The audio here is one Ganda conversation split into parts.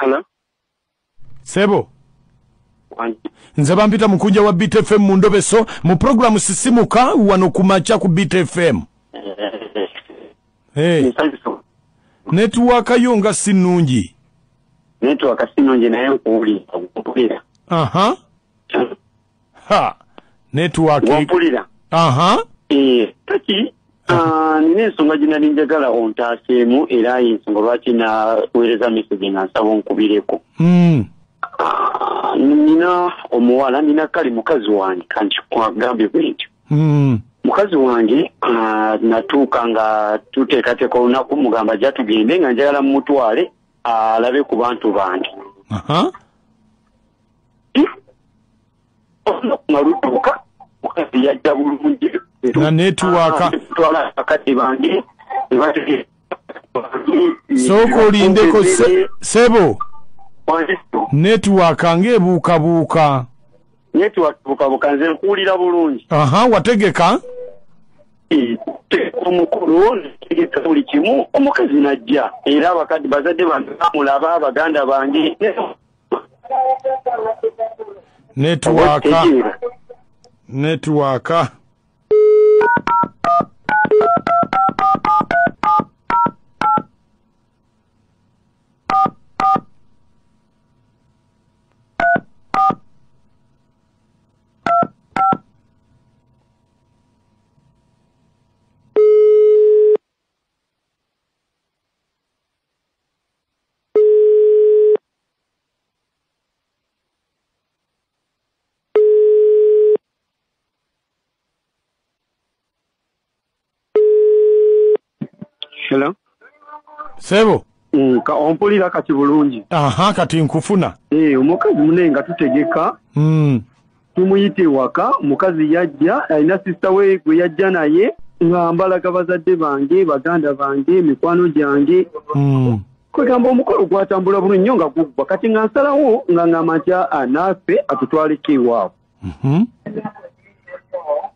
Hello? Sebo. Nze bampita mukuja wa Beat FM mu Ndobeso mu programu Sisimuka wano kumacha ku Beat FM. Hey. Network yonga sinungi. Network sinungi naye mpulira. Aha. Ha. Network. Mpulira. Aha. Kati nina ensonga gye nali njagala ontaaseemu era ensonga lwaki naweereza message nga nsaba onkubireko. Nina omuwala nina kale mukazi wange kanti kwagambye bwentyo. Mukazi wange natuuka nga tuteekateeka olunaku mugamba jja tugende nga njagala mumutwale alabe ku bantu bange. Olunaku nga lutuuka mukazi yajja bulungi na network twala akati bange soko olindeko Sebo network ngebuukabuuka. Network buukabuuka nze nkuwulira bulungi. Aha, wategeka? Omukulu tegeka buli kimu omukazi najja era abakadde bazadde bange bamulaba baganda bange. Network. Hello? Sebo? Ompulira kati bulungi. Aha, kati nkufuna. Omukazi munenga tutegeka. Tumuyite waka, omukazi yajja, alina sister we gwe yajja naye nga mbalaga bazadde bange, baganda bange, mikwano gyange. Kwegamba omukolo gwatambula bulungi nnyo nga guggwa kati nga nsalawo nga ngamba nti naffe atutwaleko ewaabwe.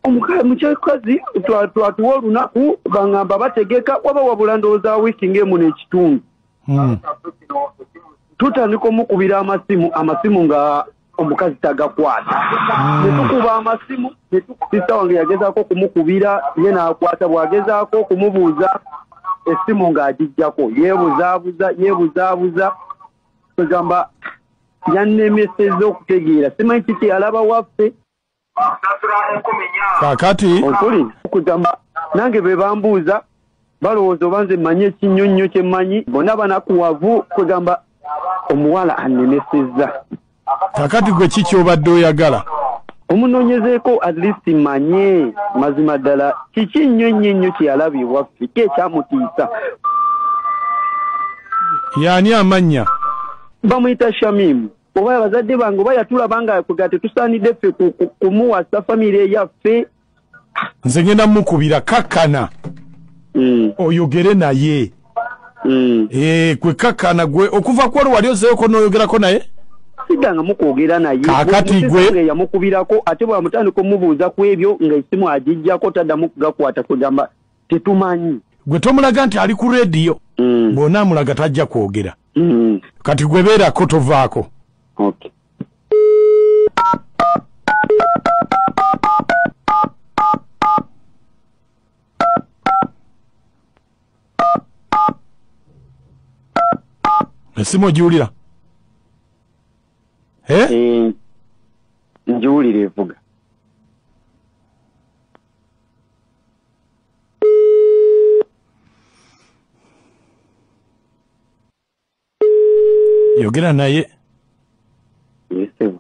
Omukyakazi twatuwa olunaku bangamba bategeka waba wabula ndowooza wiiki ng'emu n'ekitundu. Tutandika omukubira amasimu nga omukazi tagakwata. Netukuba amasimu, sista wange yagezaako kumukubira ye n'akwata, bw'agezaako okumubuuza essimu ng'agijjako yeebuzaabuza kwegamba yannemesezza okutegeera simanyi kiki yalaba waffe. Kakati okuli kugamba nange be bambuuza balowooza oba nze mmanyi ekinnyonnyo kye mmanyi bonna banakuwavu kwegamba omuwala annemesezza. Kakati gwe kiki obadde oyagala? Omunoonyezeeko at least manye mazima ddala kiki nnyo kye yalabye waffe ki ekyamutiisa. Yaani amannya? Bamuyita Shamimu. Oba abazadde bange oba yatulabanga kwega tetusaanidde ffe kumuwasa famire eyaffe. Nze ngenda mukubira kakkana oyogere naye. Kwe kakkana gwe okuva kwali wali ozeeko n'oyogerako naye? Sidanga mukwogera naye. Kakati gwe yamukubirako ate bw'amutandika omubuuza ku ebyo nga essimu agijjako taddamu kugakwata kugamba tetumanyi. Gwe tomulaga nti ali ku rediyo bw'ona amulaga tajja kwogera. Kati gwe beerako tovaako. Okay. Esimu ogiwulira? Ngiwulira evuga. Yogera naye. Yesebo.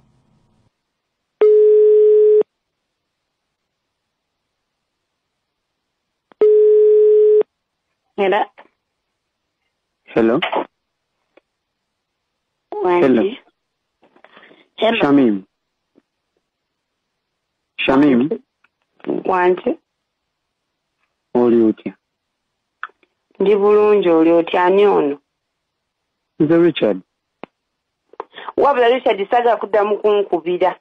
Hello. Hello. Shamim. Wanti. Oli otya? Ndi bulungi oli otya ani ono? Nze Richard. Wabula Richard saga kuddamu kunkubira.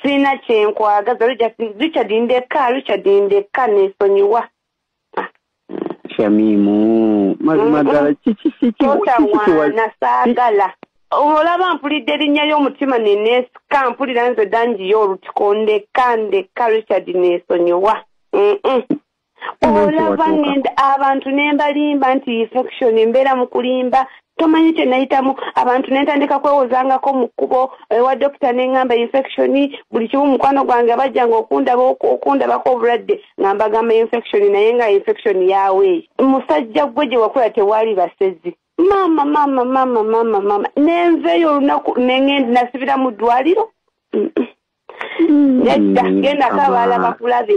Sina kyenkwagaza Richard ndeka nesonyiwa. Shamimu mazima ddala totawaana saagala olaba mpulidde erinnya y'omutima neneesika mpulira nze dangiyo olutiko ndeka Richard neesonyiwa olaba ngenda abantu nembalimba nti infection mbeera mu kulimba tomanyi kye nayitamu abantu nentandika kwewozangako mu kkubo ewa dokita neŋŋamba infection buli kimu mukwano gwange abajjanga okundabako obulwadde nga mbagamba infection naye nga infection yaawe musajja gwe gye wakula tewaali basezi mama nenveeyo olunaku neŋŋenda nasibira mu ddwaliro nedda gendako abaala bakulabe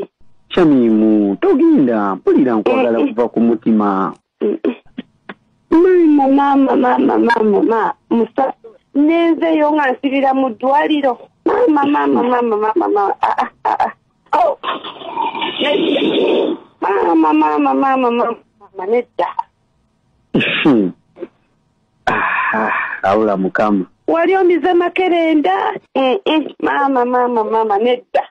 Shamimu togenda mpulira nkwagala kuva ku mutima mama musa nenveeyo nga nsibira mu ddwaliro mama nedda awula mukama wali omize makerenda mama nedda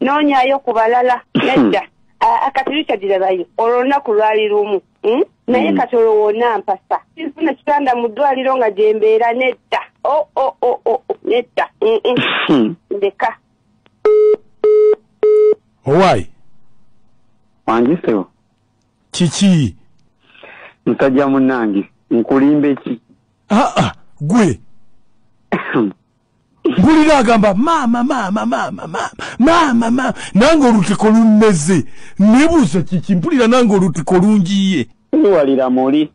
noonyayo ku balala nedda kati Richard olunaku lwali lumu naye kati olwoona mpasa sifuna kitanda mu ddwaliro nga gyembeera nedda nedda ndeka owaayi wangisewo kiki musajja munnange nkulimbe ki gwe mpulira agamba mama nange olutiko lunneze nebuuza kiki mpulira nange olutiko lungiye walira muli